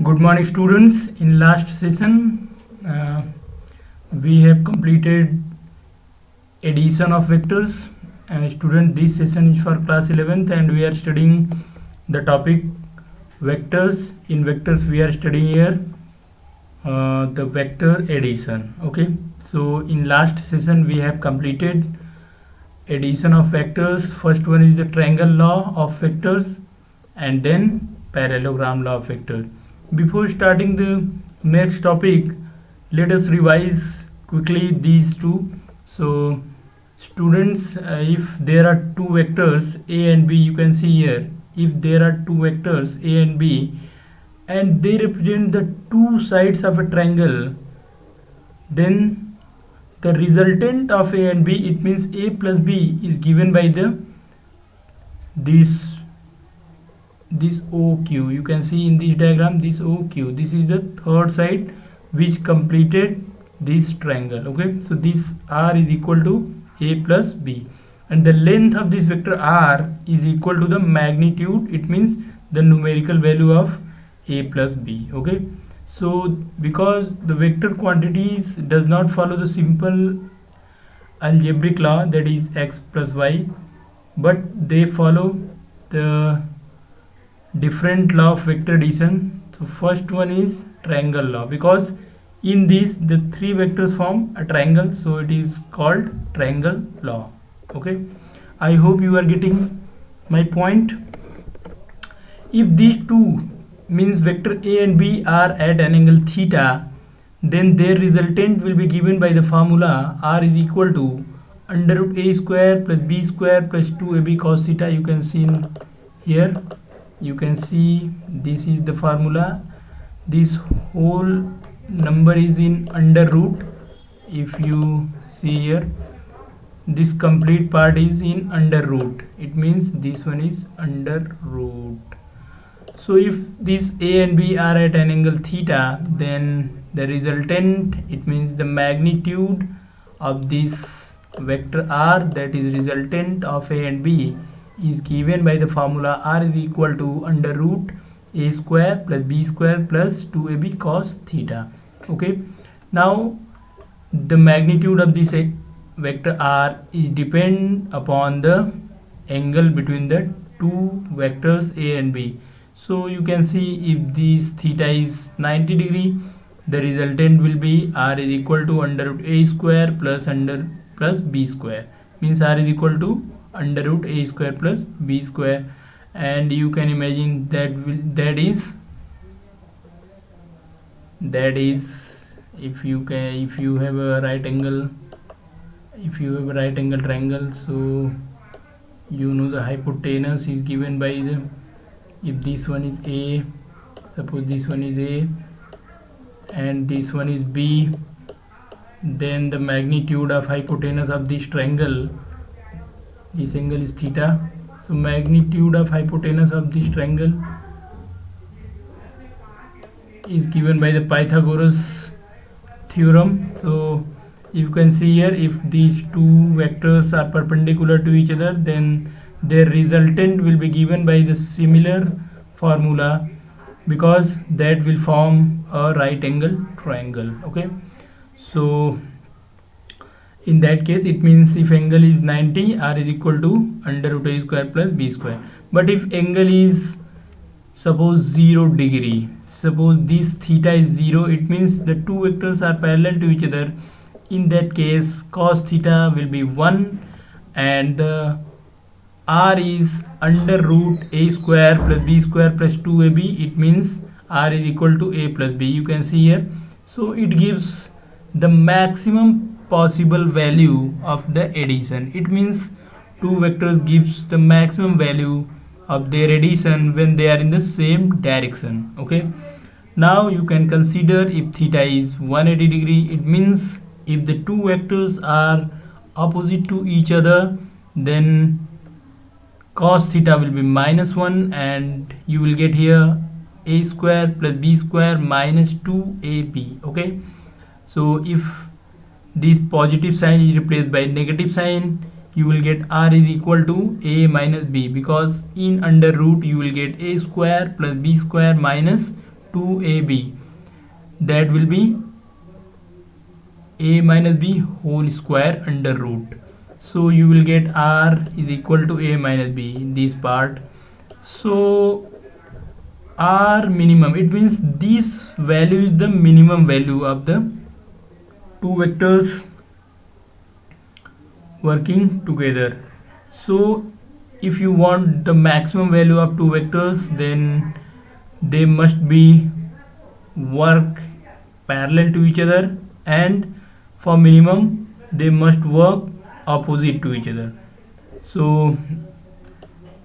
Good morning, students. In last session, we have completed addition of vectors. Student, this session is for class 11th, and we are studying the topic vectors. In vectors, we are studying here the vector addition. Okay. So in last session, we have completed addition of vectors. First one is the triangle law of vectors, and then parallelogram law of vectors. Before starting the next topic, let us revise quickly these two. So students, if there are two vectors a and b, you can see here, if there are two vectors a and b and they represent the two sides of a triangle, then the resultant of a and b, it means a plus b, is given by this OQ. You can see in this diagram this OQ. This is the third side which completed this triangle. Okay, so this R is equal to a plus b, and the length of this vector R is equal to the magnitude, it means the numerical value of a plus b. Okay, so because the vector quantities does not follow the simple algebraic law, that is x plus y, but they follow the different law of vector addition. So first one is triangle law, because in this the three vectors form a triangle, so it is called triangle law. Okay, I hope you are getting my point. If these two, means vector a and b, are at an angle theta, then their resultant will be given by the formula r is equal to under root a square plus b square plus 2ab cos theta. You can see in here, you can see this is the formula. This whole number is in under root. If you see here, this complete part is in under root, it means this one is under root. So if these a and b are at an angle theta, then the resultant, it means the magnitude of this vector r, that is resultant of a and b, is given by the formula r is equal to under root a square plus b square plus 2ab cos theta. Okay, now the magnitude of this vector r is depend upon the angle between the two vectors a and b. So you can see if this theta is 90 degree, the resultant will be r is equal to under root a square plus b square, means r is equal to under root a square plus b square. And you can imagine that is if you have a right angle triangle, so you know the hypotenuse is given by the, if this one is a, suppose this one is a and this one is b, then the magnitude of hypotenuse of this triangle, this angle is theta, so magnitude of hypotenuse of this triangle is given by the Pythagoras theorem. So you can see here, if these two vectors are perpendicular to each other, then their resultant will be given by the similar formula, because that will form a right angle triangle. Okay, so in that case, it means if angle is 90, r is equal to under root a square plus b square. But if angle is suppose 0 degree, suppose this theta is 0, it means the two vectors are parallel to each other. In that case, cos theta will be 1, and the r is under root a square plus b square plus 2ab, it means r is equal to a plus b. You can see here, so it gives the maximum possible value of the addition. It means two vectors gives the maximum value of their addition when they are in the same direction. Okay, now you can consider if theta is 180 degree, it means if the two vectors are opposite to each other, then cos theta will be -1, and you will get here a square plus b square minus 2ab. Okay, so if this positive sign is replaced by negative sign, you will get r is equal to a minus b, because in under root you will get a square plus b square minus 2ab, that will be a minus b whole square under root. So you will get r is equal to a minus b in this part. So r minimum, it means this value is the minimum value of the two vectors working together. So if you want the maximum value of two vectors, then they must be work parallel to each other, and for minimum they must work opposite to each other. So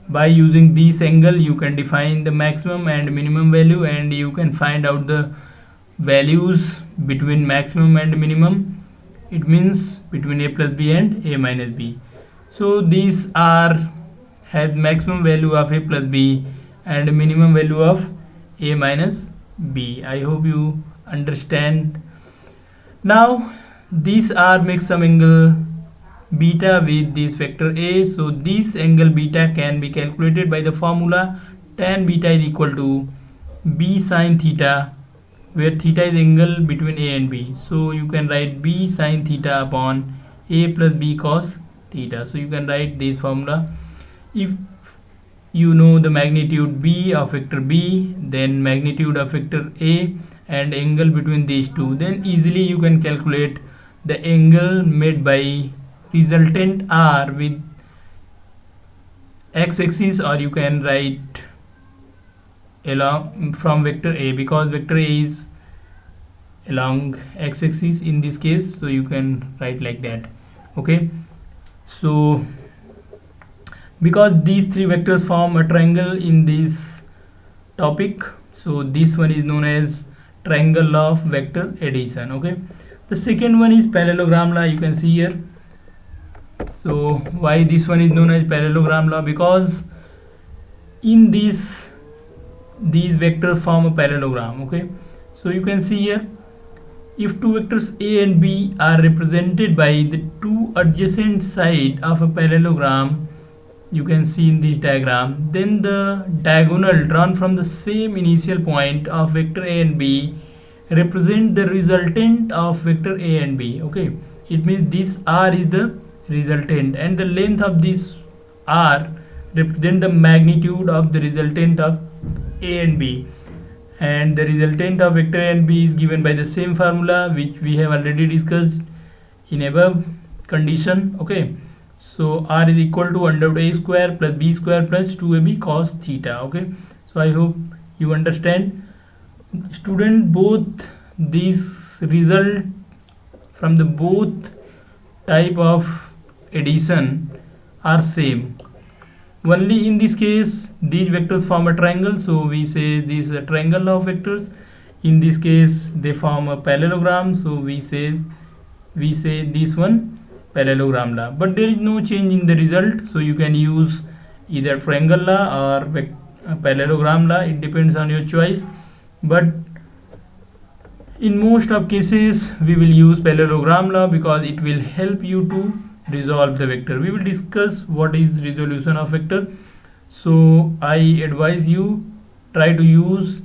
by using this angle you can define the maximum and minimum value, and you can find out the values between maximum and minimum. It means between a plus b and a minus b. So these r has maximum value of a plus b and minimum value of a minus b. I hope you understand. Now this r makes some angle beta with this vector a. So this angle beta can be calculated by the formula tan beta is equal to b sine theta, where theta is angle between a and b. So you can write b sine theta upon a plus b cos theta. So you can write this formula. If you know the magnitude b of vector b, then magnitude of vector a, and angle between these two, then easily you can calculate the angle made by resultant r with x-axis, or you can write along from vector a, because vector a is along x-axis in this case, so you can write like that. Okay, so because these three vectors form a triangle in this topic, so this one is known as triangle of vector addition. Okay, the second one is parallelogram law. You can see here. So why this one is known as parallelogram law? Because in these vectors form a parallelogram. Okay, so you can see here, if two vectors a and b are represented by the two adjacent sides of a parallelogram, you can see in this diagram, then the diagonal drawn from the same initial point of vector a and b represent the resultant of vector a and b. Okay, it means this r is the resultant, and the length of this r represent the magnitude of the resultant of a and b, and the resultant of vector a and b is given by the same formula which we have already discussed in above condition. Okay, so r is equal to under root a square plus b square plus 2ab cos theta. Okay, so I hope you understand. Student, both these result from the both type of addition are same. Only in this case these vectors form a triangle, so we say this is a triangle of vectors. In this case they form a parallelogram, so we say this one parallelogram law. But there is no change in the result, so you can use either triangle law or parallelogram law. It depends on your choice, but in most of cases we will use parallelogram law because it will help you to resolve the vector. We will discuss what is resolution of vector, so I advise you try to use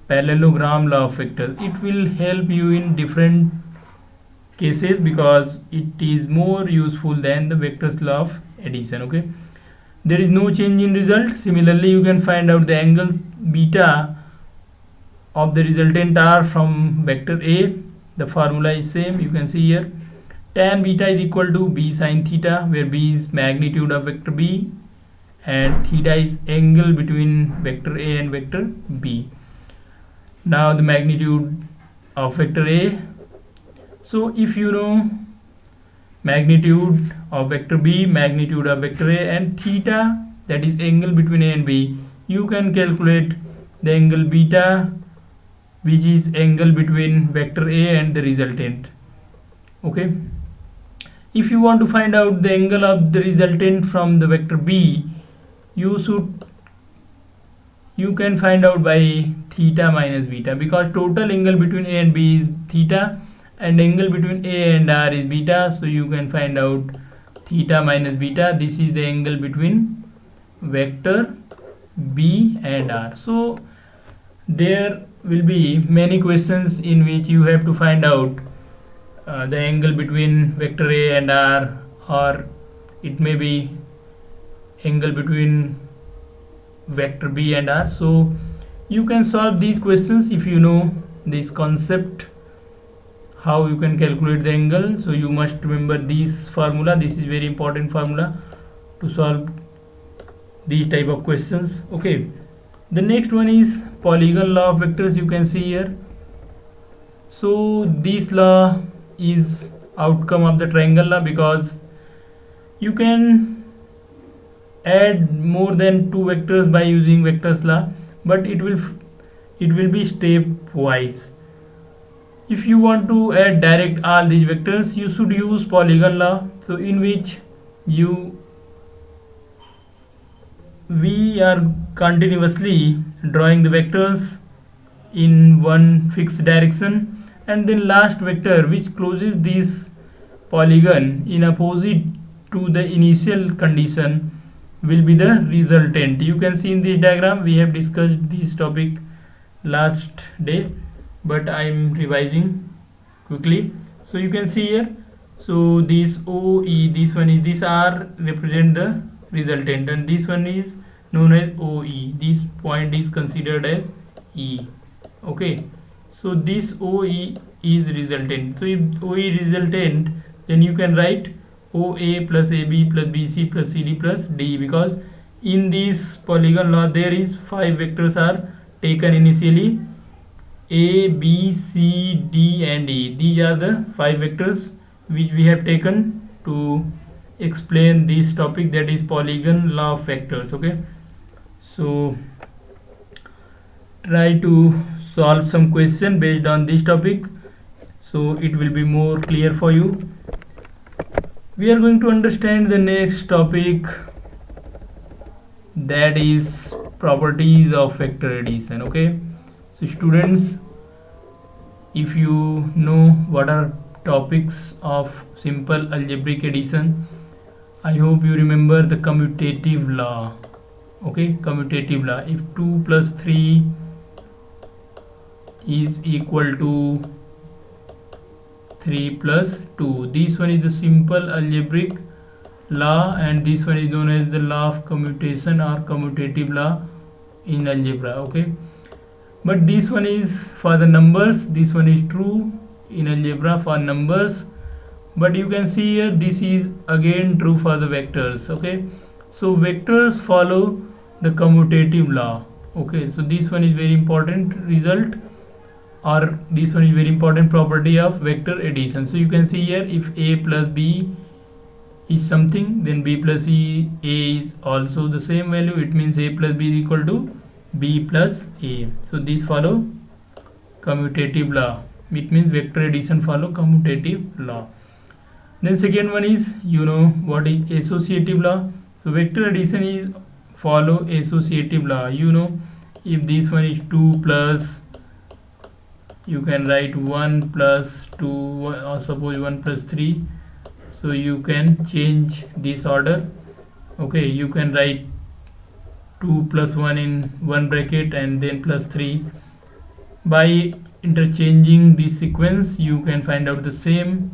parallelogram law of vector. It will help you in different cases because it is more useful than the vectors law of addition. Okay, there is no change in result. Similarly, you can find out the angle beta of the resultant r from vector a. The formula is same. You can see here, tan beta is equal to b sine theta, where b is magnitude of vector b and theta is angle between vector a and vector b. Now the magnitude of vector a. So if you know magnitude of vector b, magnitude of vector a, and theta, that is angle between a and b, you can calculate the angle beta, which is angle between vector a and the resultant. Okay, if you want to find out the angle of the resultant from the vector b, you can find out by theta minus beta, because total angle between a and b is theta and angle between a and r is beta. So you can find out theta minus beta. This is the angle between vector b and r. So there will be many questions in which you have to find out the angle between vector A and R, or it may be angle between vector B and R. So you can solve these questions if you know this concept, how you can calculate the angle. So you must remember this formula. This is very important formula to solve these type of questions. Okay, the next one is polygon law of vectors. You can see here. So this law is outcome of the triangle law, because you can add more than two vectors by using vectors law, but it will be stepwise. If you want to add direct all these vectors, you should use polygon law, so in which we are continuously drawing the vectors in one fixed direction, and then last vector which closes this polygon in opposite to the initial condition will be the resultant. You can see in this diagram, we have discussed this topic last day, but I am revising quickly. So you can see here, so this OE, this one is, this R represent the resultant, and this one is known as OE. This point is considered as E. Okay, so this OE is resultant. So if OE resultant, then you can write OA plus AB plus BC plus CD plus D, because in this polygon law there is 5 vectors are taken initially, A, B, C, D and E. These are the 5 vectors which we have taken to explain this topic, that is polygon law of vectors. Okay, so try to solve some question based on this topic, so it will be more clear for you. We are going to understand the next topic, that is properties of vector addition. Okay, so students, if you know what are topics of simple algebraic addition, I hope you remember the commutative law. Okay, commutative law, if 2 plus 3 is equal to 3 plus 2, this one is the simple algebraic law, and this one is known as the law of commutation or commutative law in algebra. Okay, but this one is for the numbers, this one is true in algebra for numbers, but you can see here this is again true for the vectors. Okay, so vectors follow the commutative law. Okay, so this one is very important result, or this one is very important property of vector addition. So you can see here, if A plus B is something, then B plus A is also the same value. It means A plus B is equal to B plus A. So these follow commutative law. It means vector addition follow commutative law. Then second one is, you know what is associative law. So vector addition is follow associative law. You know, if this one is 2 plus, you can write 1 plus 2, or suppose 1 plus 3, so you can change this order. Okay, you can write 2 plus 1 in one bracket and then plus 3. By interchanging this sequence, you can find out the same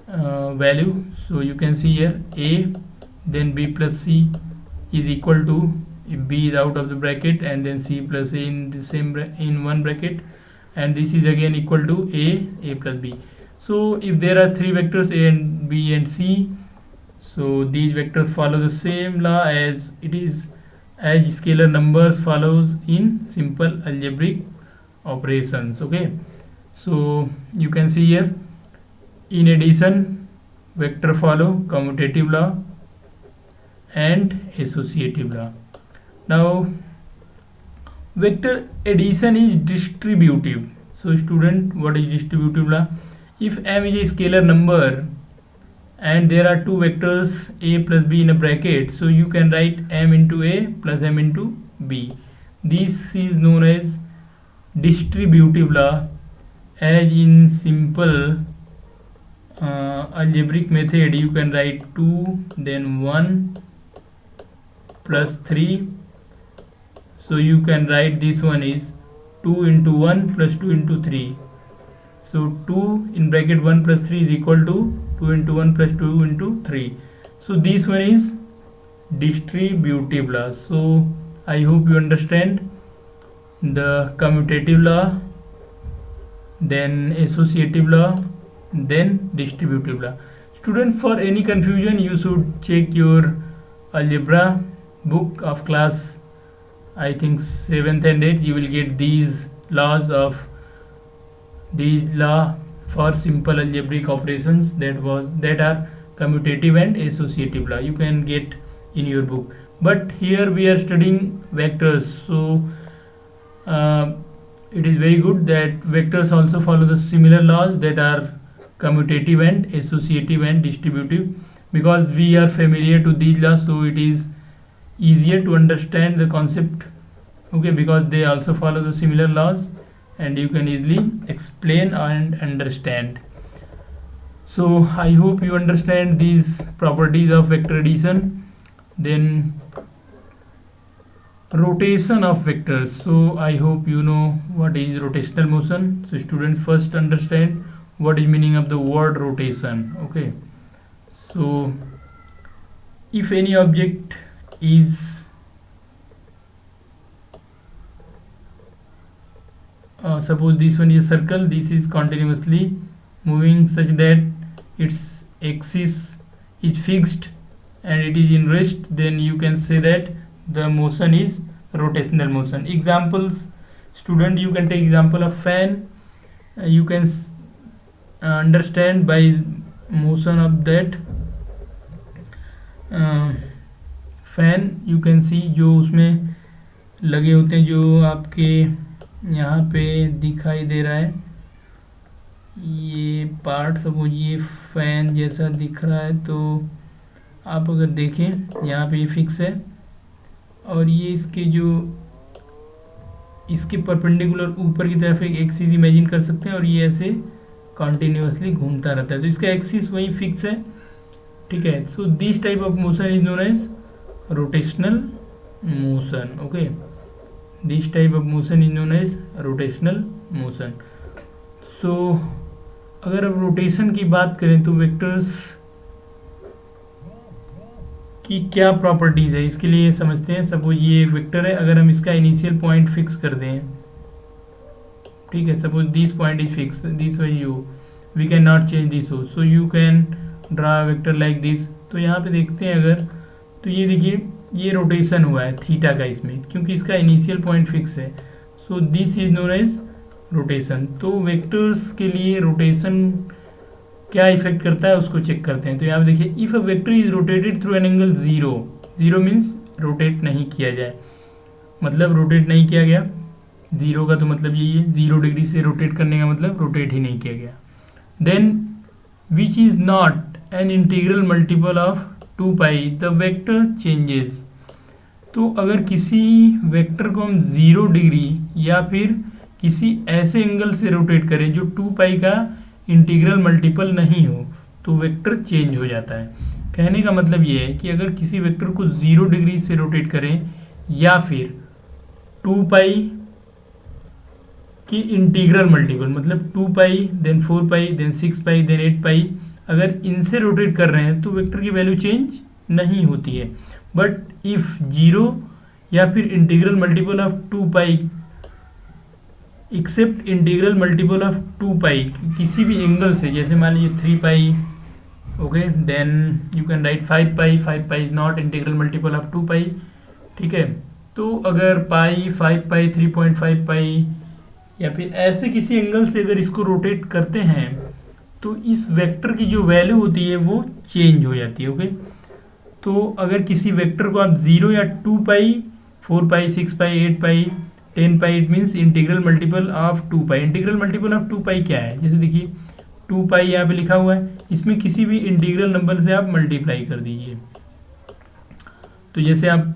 value. So you can see here, A then B plus C is equal to, if B is out of the bracket, and then C plus A in the same in one bracket, and this is again equal to A plus B. So if there are 3 vectors, A and B and C, so these vectors follow the same law as it is, as scalar numbers follows in simple algebraic operations. Okay, so you can see here, in addition, vector follow commutative law and associative law. Now vector addition is distributive. So student, what is distributive law? If M is a scalar number and there are 2 vectors A plus B in a bracket, so you can write M into A plus M into B. This is known as distributive law, as in simple algebraic method you can write 2 then 1 plus 3. So you can write this one is 2 into 1 plus 2 into 3. So 2 in bracket 1 plus 3 is equal to 2 into 1 plus 2 into 3. So this one is distributive law. So I hope you understand the commutative law, then associative law, then distributive law. Student, for any confusion you should check your algebra book of class I think 7th and 8th. You will get these laws of these law for simple algebraic operations that are commutative and associative law. You can get in your book, but here we are studying vectors, so it is very good that vectors also follow the similar laws that are commutative and associative and distributive, because we are familiar to these laws, so it is easier to understand the concept, okay, because they also follow the similar laws and you can easily explain and understand. So I hope you understand these properties of vector addition. Then rotation of vectors. So I hope you know what is rotational motion. So students, first understand what is meaning of the word rotation. Okay, so if any object is suppose this one is a circle, this is continuously moving such that its axis is fixed and it is in rest, then you can say that the motion is rotational motion. Examples, student, you can take example of fan. You can understand by motion of that fan. You can सी जो उसमें लगे होते हैं, जो आपके यहाँ पे दिखाई दे रहा है, ये पार्ट सपोज ये फैन जैसा दिख रहा है, तो आप अगर देखें यहाँ पे ये फिक्स है और ये इसके जो इसके परपेंडिकुलर ऊपर की तरफ एक एक्सिस इमेजिन कर सकते हैं और ये ऐसे कंटिन्यूअसली घूमता रहता है, तो इसका एक्सिस वही फिक्स है. ठीक है, so this type of motion is known as rotational motion. Okay, this type of motion is known as rotational motion. So अगर अब रोटेशन की बात करें तो वेक्टर्स की क्या प्रॉपर्टीज है, इसके लिए समझते हैं. सपोज ये एक वेक्टर है, अगर हम इसका इनिशियल पॉइंट फिक्स कर दें, ठीक है, suppose this point is fix, this was you, we can not change this हो, so you can draw vector like this. तो यहाँ पे देखते हैं अगर, तो ये देखिए ये रोटेशन हुआ है थीटा का इसमें, क्योंकि इसका इनिशियल पॉइंट फिक्स है. So this is known as rotation. तो वेक्टर्स के लिए रोटेशन क्या इफेक्ट करता है उसको चेक करते हैं. तो यहाँ पे देखिए, if a vector is rotated through an angle 0, 0 means rotate नहीं किया जाए, मतलब रोटेट नहीं किया गया. 0 का तो मतलब यही है, 0 डिग्री से रोटेट करने का मतलब रोटेट ही नहीं किया गया. Then which is not an integral multiple of 2 pi, the vector changes. तो अगर किसी वेक्टर को हम 0 डिग्री या फिर किसी ऐसे एंगल से रोटेट करें जो 2 पाई का इंटीग्रल मल्टीपल नहीं हो, तो वेक्टर चेंज हो जाता है. कहने का मतलब ये है कि अगर किसी वेक्टर को 0 डिग्री से रोटेट करें या फिर 2 पाई की इंटीग्रल मल्टीपल, मतलब 2 पाई देन 4 पाई देन 6 पाई देन 8 पाई, अगर इनसे रोटेट कर रहे हैं तो वेक्टर की वैल्यू चेंज नहीं होती है. बट इफ 0 या फिर integral multiple of 2 pi except integral multiple of 2 pi, किसी भी एंगल से, जैसे मान लीजिए 3 pi, okay, then you can write 5 pi, 5 pi is not integral multiple of 2 pi. ठीक है, तो अगर पाई, 5 पाई, 3.5 पाई या फिर ऐसे किसी एंगल से अगर इसको रोटेट करते हैं तो इस वेक्टर की जो वैल्यू होती है वो चेंज हो जाती है. ओके, तो अगर किसी वेक्टर को आप 0 या 2 pi, 4 pi, 6 pi, 8 pi, 10 pi, it means integral multiple of 2 pi. Integral multiple of 2 pi क्या है, जैसे देखिए 2 पाई यहाँ पे लिखा हुआ है, इसमें किसी भी इंटीग्रल नंबर से आप मल्टीप्लाई कर दीजिए. तो जैसे आप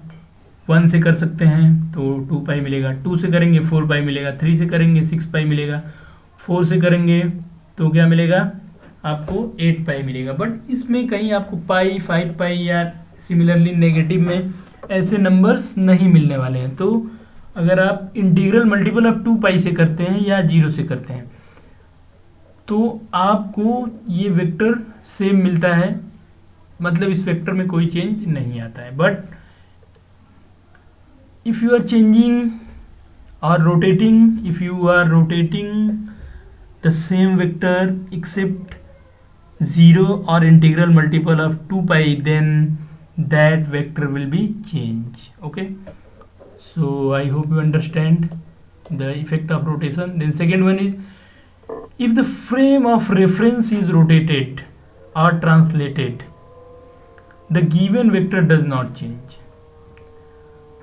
1 से कर सकते हैं तो 2 पाई मिलेगा, 2 से करेंगे 4 पाई मिलेगा, 3 से करेंगे 6 पाई मिलेगा, 4 से करेंगे तो क्या मिलेगा आपको 8 पाई मिलेगा. बट इसमें कहीं आपको पाई, 5 पाई या सिमिलरली नेगेटिव में ऐसे नंबर्स नहीं मिलने वाले हैं. तो अगर आप इंटीग्रल मल्टीपल ऑफ 2 पाई से करते हैं या 0 से करते हैं तो आपको ये वेक्टर सेम मिलता है, मतलब इस वेक्टर में कोई चेंज नहीं आता है. But if you are changing और rotating, if you are rotating the same vector except 0 or integral multiple of 2 pi, then that vector will be change. Okay, so I hope you understand the effect of rotation. Then second one is, if the frame of reference is rotated or translated, the given vector does not change.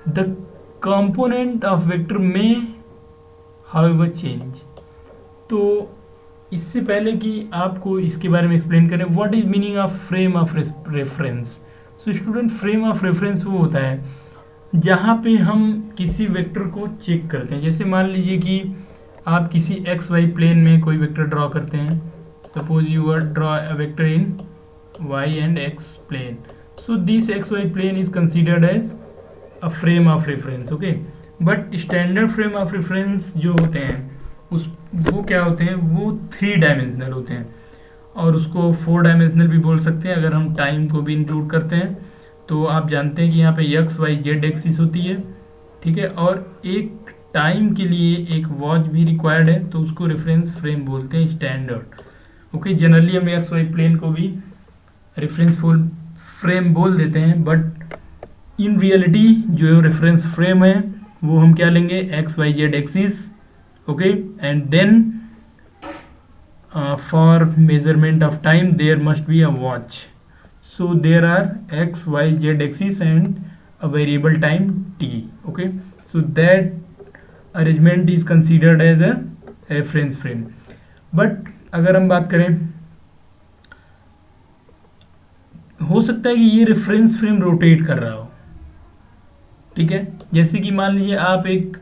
The component of vector may however change. तो इससे पहले कि आपको इसके बारे में explain करें, what is meaning of frame of reference. So student, frame of reference वो होता है जहाँ पे हम किसी वेक्टर को चेक करते हैं. जैसे मान लीजिए कि आप किसी एक्स वाई प्लेन में कोई वेक्टर ड्रॉ करते हैं. Suppose you are draw a vector in Y and X plane. So this X Y plane is considered as a frame of reference. Okay, but standard frame of reference जो होते हैं वो क्या होते हैं, वो 3 डायमेंशनल होते हैं, और उसको 4 डायमेंशनल भी बोल सकते हैं अगर हम टाइम को भी इंक्लूड करते हैं. तो आप जानते हैं कि यहाँ पे एक्स वाई जेड एक्सिस होती है, ठीक है, और एक टाइम के लिए एक वॉच भी रिक्वायर्ड है, तो उसको रेफरेंस फ्रेम बोलते हैं स्टैंडर्ड. ओके, जनरली हम एक्स वाई प्लेन को भी रेफरेंस फ्रेम बोल देते हैं, बट इन रियलिटी जो रेफरेंस फ्रेम है वो हम क्या लेंगे, X Y Z axis. Okay, and then for measurement of time there must be a watch. So there are x, y, z axis and a variable time t. Okay, so that arrangement is considered as a reference frame. But अगर हम बात करें, हो सकता है कि ये reference frame rotate कर रहा हो. ठीक है, जैसे कि मान लीजिए आप एक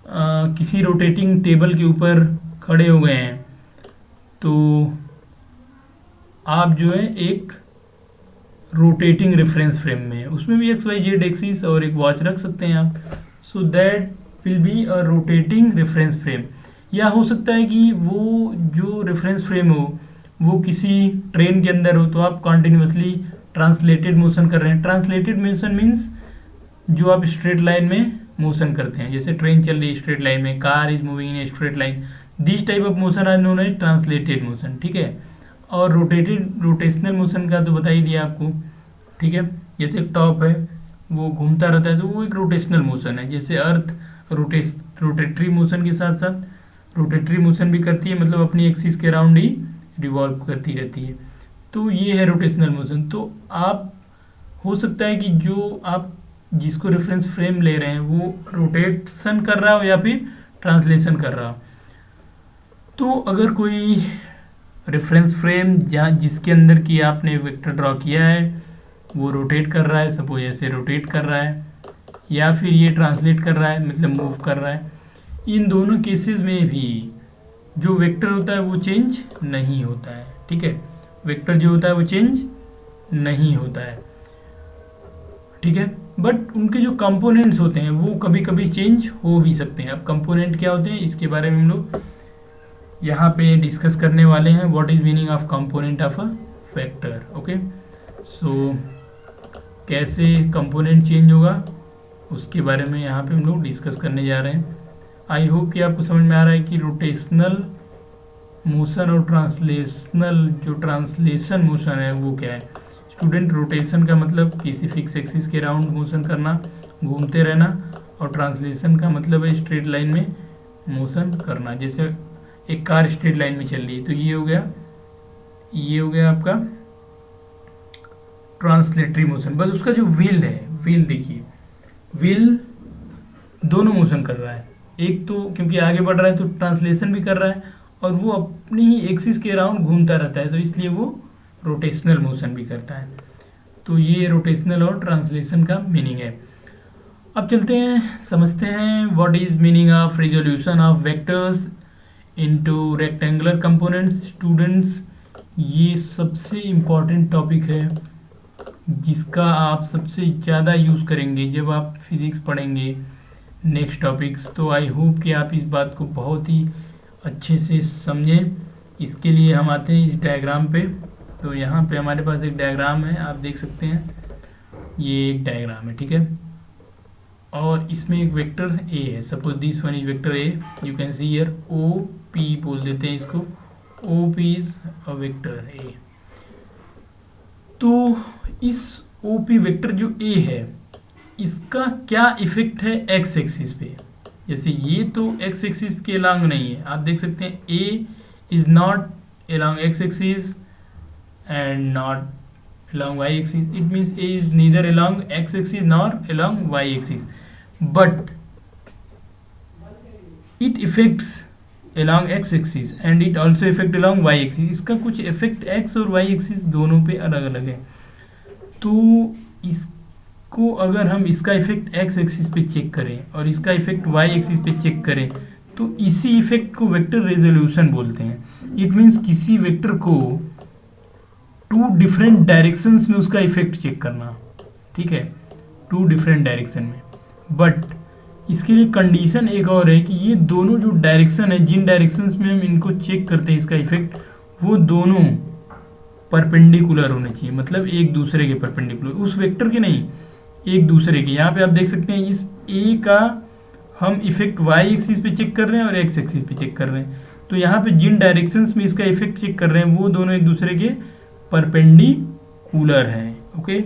किसी रोटेटिंग टेबल के ऊपर खड़े हो गए हैं, तो आप जो है एक रोटेटिंग रेफरेंस फ्रेम में है, उसमें भी एक्स वाई जेड एक्सिस और एक वॉच रख सकते हैं आप. So that will be a rotating reference frame. या हो सकता है कि वो जो रेफरेंस फ्रेम हो वो किसी ट्रेन के अंदर हो, तो आप कॉन्टिन्यूसली ट्रांसलेटेड मोशन कर रहे हैं. ट्रांसलेटेड मोशन मीन्स जो आप स्ट्रेट लाइन में मोशन करते हैं, जैसे ट्रेन चल रही है स्ट्रेट लाइन में, car is moving in straight line, this type of motion are known as translated motion. ठीक है, और रोटेशनल मोशन का तो बता ही दिया आपको. ठीक है, जैसे एक टॉप है वो घूमता रहता है तो वो एक रोटेशनल मोशन है. जैसे अर्थ रोटेटरी मोशन के साथ साथ रोटेटरी मोशन भी करती है, मतलब अपनी एक्सिस के अराउंड ही रिवॉल्व करती रहती है. तो ये है रोटेशनल मोशन. तो आप हो सकता है कि जो आप जिसको रेफरेंस फ्रेम ले रहे हैं वो रोटेशन कर रहा हो या फिर ट्रांसलेशन कर रहा हो. तो अगर कोई रेफरेंस फ्रेम जहाँ जिसके अंदर की आपने वेक्टर ड्रॉ किया है वो रोटेट कर रहा है, सपोज ऐसे रोटेट कर रहा है, या फिर ये ट्रांसलेट कर रहा है मतलब मूव कर रहा है, इन दोनों केसेस में भी जो वेक्टर होता है वो चेंज नहीं होता है. ठीक है, वेक्टर जो होता है वो चेंज नहीं होता है. ठीक है, बट उनके जो कंपोनेंट्स होते हैं वो कभी कभी चेंज हो भी सकते हैं. अब कंपोनेंट क्या होते हैं इसके बारे में हम लोग यहाँ पे डिस्कस करने वाले हैं. What is meaning of component of a vector. Okay, so कैसे कंपोनेंट चेंज होगा उसके बारे में यहाँ पे हम लोग डिस्कस करने जा रहे हैं. आई होप कि आपको समझ में आ रहा है कि रोटेशनल मोशन और ट्रांसलेशन मोशन है वो क्या है. स्टूडेंट, रोटेशन का मतलब किसी फिक्स एक्सिस के राउंड मोशन करना, घूमते रहना, और ट्रांसलेशन का मतलब है स्ट्रेट लाइन में मोशन करना. जैसे एक कार स्ट्रेट लाइन में चल रही है तो ये हो गया आपका ट्रांसलेटरी मोशन. बस उसका जो व्हील है, व्हील देखिए, व्हील दोनों मोशन कर रहा है. एक तो क्योंकि आगे बढ़ रहा है तो ट्रांसलेशन भी कर रहा है, और वो अपनी ही एक्सिस के अराउंड घूमता रहता है, तो इसलिए वो रोटेशनल मोशन भी करता है. तो ये रोटेशनल और ट्रांसलेशन का मीनिंग है. अब चलते हैं, समझते हैं what is meaning of resolution of vectors into rectangular components. Students, ये सबसे इम्पॉर्टेंट टॉपिक है जिसका आप सबसे ज़्यादा यूज़ करेंगे जब आप फिज़िक्स पढ़ेंगे, नेक्स्ट टॉपिक्स। तो आई होप कि आप इस बात को बहुत ही अच्छे से समझें। इसके लिए हम आते हैं इस डायग्राम पे। तो यहाँ पे हमारे पास एक डायग्राम है, आप देख सकते हैं, ये एक डायग्राम है, ठीक है। और इसमें एक वेक्टर ए है, suppose this one is vector A, you can see here O P बोल देते हैं इसको, O P is a vector A. तो इस ओ पी वेक्टर जो ए है, इसका क्या इफेक्ट है एक्स एक्सिस पे। जैसे ये तो एक्स एक्सिस के अलोंग नहीं है, आप देख सकते हैं A is not along X axis and not along y axis. It means a is neither along x axis nor along y axis, but it affects along x axis and it also affect along y axis. इसका कुछ effect x और y axis दोनों पे अलग अलग है। तो इसको अगर हम इसका इफेक्ट x एक्सिस पे चेक करें और इसका इफेक्ट y एक्सिस पे चेक करें, तो इसी इफेक्ट को वेक्टर रेजोल्यूशन बोलते हैं। इट मीन्स किसी वेक्टर को टू डिफरेंट डायरेक्शंस में उसका इफेक्ट चेक करना, ठीक है, टू डिफरेंट डायरेक्शन में। बट इसके लिए कंडीशन एक और है कि ये दोनों जो डायरेक्शन है, जिन डायरेक्शंस में हम इनको चेक करते हैं इसका इफेक्ट, वो दोनों परपेंडिकुलर होने चाहिए, मतलब एक दूसरे के परपेंडिकुलर, उस वेक्टर के नहीं, एक दूसरे के। यहाँ पे आप देख सकते हैं इस ए का हम इफेक्ट वाई एक्सिस पे चेक कर रहे हैं और एक्स एक्सिस पे चेक कर रहे हैं। तो यहाँ पे जिन डायरेक्शंस में इसका इफेक्ट चेक कर रहे हैं वो दोनों एक दूसरे के परपेंडिकुलर हैं। ओके,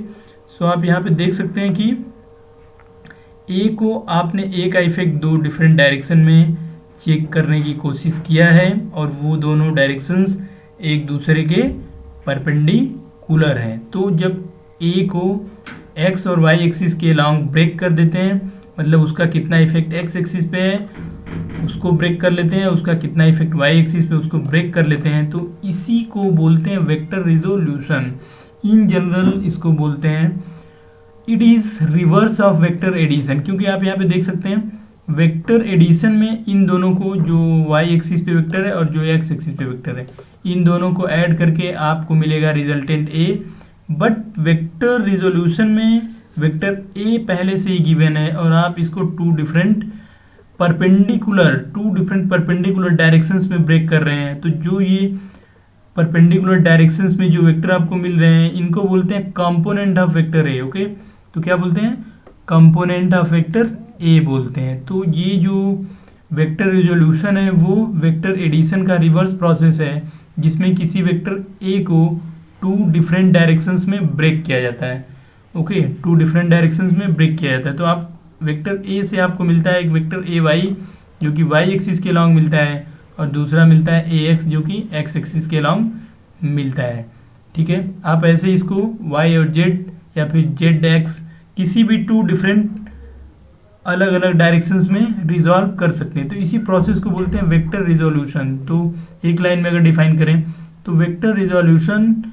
सो आप यहाँ पे देख सकते हैं कि ए को आपने ए का इफेक्ट दो डिफरेंट डायरेक्शन में चेक करने की कोशिश किया है और वो दोनों डायरेक्शंस एक दूसरे के परपेंडिकुलर हैं। तो जब ए को एक्स और वाई एक्सिस के अलोंग ब्रेक कर देते हैं, मतलब उसका कितना इफेक्ट एक्स एक्सिस पे है उसको ब्रेक कर लेते हैं, उसका कितना इफेक्ट वाई एक्सिस पे उसको ब्रेक कर लेते हैं, तो इसी को बोलते हैं वेक्टर रिजोल्यूशन। इन जनरल इसको बोलते हैं it is reverse of vector addition, क्योंकि आप यहाँ पे देख सकते हैं वेक्टर एडिशन में इन दोनों को, जो वाई एक्सिस पे वेक्टर है और जो एक्स एक्सिस पे वेक्टर है, इन दोनों को ऐड करके आपको मिलेगा resultant A. But vector resolution में वेक्टर ए पहले से ही गिवन है और आप इसको टू डिफरेंट परपेंडिकुलर डायरेक्शंस में ब्रेक कर रहे हैं। तो जो ये परपेंडिकुलर डायरेक्शंस में जो वेक्टर आपको मिल रहे हैं, इनको बोलते हैं component of vector A. Okay, तो क्या बोलते हैं, कंपोनेंट ऑफ वेक्टर ए बोलते हैं। तो ये जो वेक्टर रिजोल्यूशन है वो वेक्टर एडिशन का रिवर्स प्रोसेस है, जिसमें किसी वेक्टर ए को टू डिफरेंट डायरेक्शंस में ब्रेक किया जाता है। ओके, टू डिफरेंट डायरेक्शंस में ब्रेक किया जाता है। तो आप वेक्टर ए से आपको मिलता है एक वेक्टर ए वाई जो कि वाई एक्सिस के अलोंग मिलता है, और दूसरा मिलता है ए एक्स जो कि एक्स एक्सिस के अलोंग मिलता है। ठीक है, आप ऐसे इसको वाई और जेड या फिर जेड एक्स किसी भी टू डिफरेंट अलग अलग डायरेक्शंस में रिजॉल्व कर सकते हैं। तो इसी प्रोसेस को बोलते हैं वेक्टर रिजोल्यूशन। तो एक लाइन में अगर डिफाइन करें तो vector resolution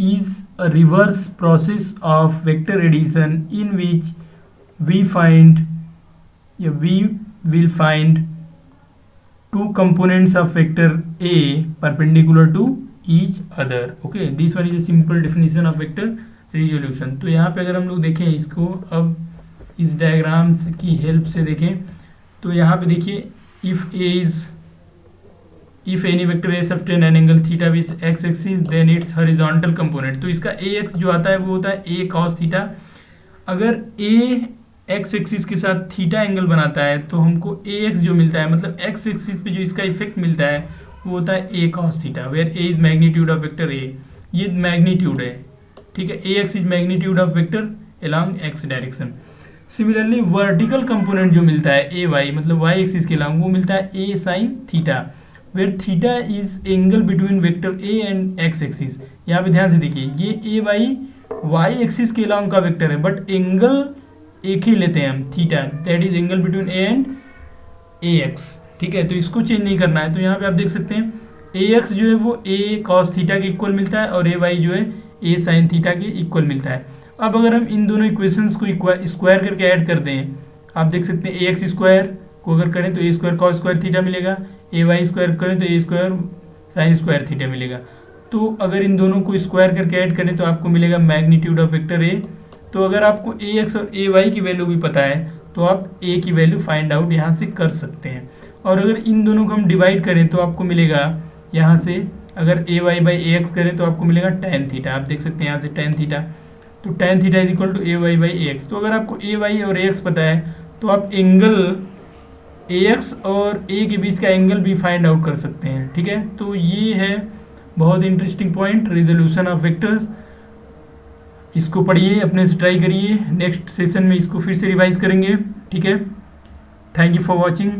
is a reverse process of vector addition in which we will find two components of vector A perpendicular to each other. Okay, this one is a simple definition of vector resolution. तो यहाँ पे अगर हम लोग देखें इसको, अब इस डायग्राम्स की हेल्प से देखें तो यहाँ पे देखिए if any vector A subtend an angle theta with x axis then its horizontal component, तो इसका ax जो आता है वो होता है a cos थीटा। अगर a एक्स एक्सिस के साथ थीटा एंगल बनाता है तो हमको ए एक्स जो मिलता है, मतलब एक्स एक्सिस पे जो इसका इफेक्ट मिलता है वो होता है A cos theta, where A is magnitude of vector A. ये मैग्नीट्यूड है, ठीक है, A X is magnitude of vector along X direction. Similarly vertical component जो मिलता है ए वाई, मतलब वाई एक्सिस के अलोंग, वो मिलता है A sine theta, where theta is angle between vector A and X axis. यहाँ पे ध्यान से देखिए, ये ए वाई एक्सिस के अलोंग का वेक्टर है, बट एंगल एक ही लेते हैं हम, theta, that is angle between A and A x. ठीक है, तो इसको चेंज नहीं करना है। तो यहाँ पे आप देख सकते हैं ए एक्स जो है वो ए कॉस थीटा के इक्वल मिलता है और ए वाई जो है ए साइन थीटा के इक्वल मिलता है। अब अगर हम इन दोनों इक्वेशंस को स्क्वायर करके ऐड कर दें, आप देख सकते हैं ए एक्स स्क्वायर को अगर करें तो ए स्क्वायर कॉस स्क्वायर थीटा मिलेगा, ए वाई स्क्वायर करें तो ए स्क्वायर साइन स्क्वायर थीटा मिलेगा। तो अगर इन दोनों को स्क्वायर करके ऐड करें तो आपको मिलेगा मैग्नीट्यूड ऑफ वेक्टर ए। तो अगर आपको ए एक्स और ए वाई की वैल्यू भी पता है तो आप ए की वैल्यू फाइंड आउट यहाँ से कर सकते हैं। और अगर इन दोनों को हम डिवाइड करें तो आपको मिलेगा यहाँ से, अगर ए वाई बाई ए एक्स करें तो आपको मिलेगा टेन थीटा। आप देख सकते हैं यहाँ से टेन थीटा, तो tan theta is equal to A Y by A X. तो अगर आपको ए वाई और ए एक्स पता है तो आप एंगल ए एक्स और ए के बीच का एंगल भी फाइंड आउट कर सकते हैं। ठीक है, तो ये है बहुत interesting point, resolution of vectors. इसको पढ़िए, अपने से ट्राई करिए, नेक्स्ट सेशन में इसको फिर से रिवाइज करेंगे। ठीक है, थैंक यू फॉर वॉचिंग।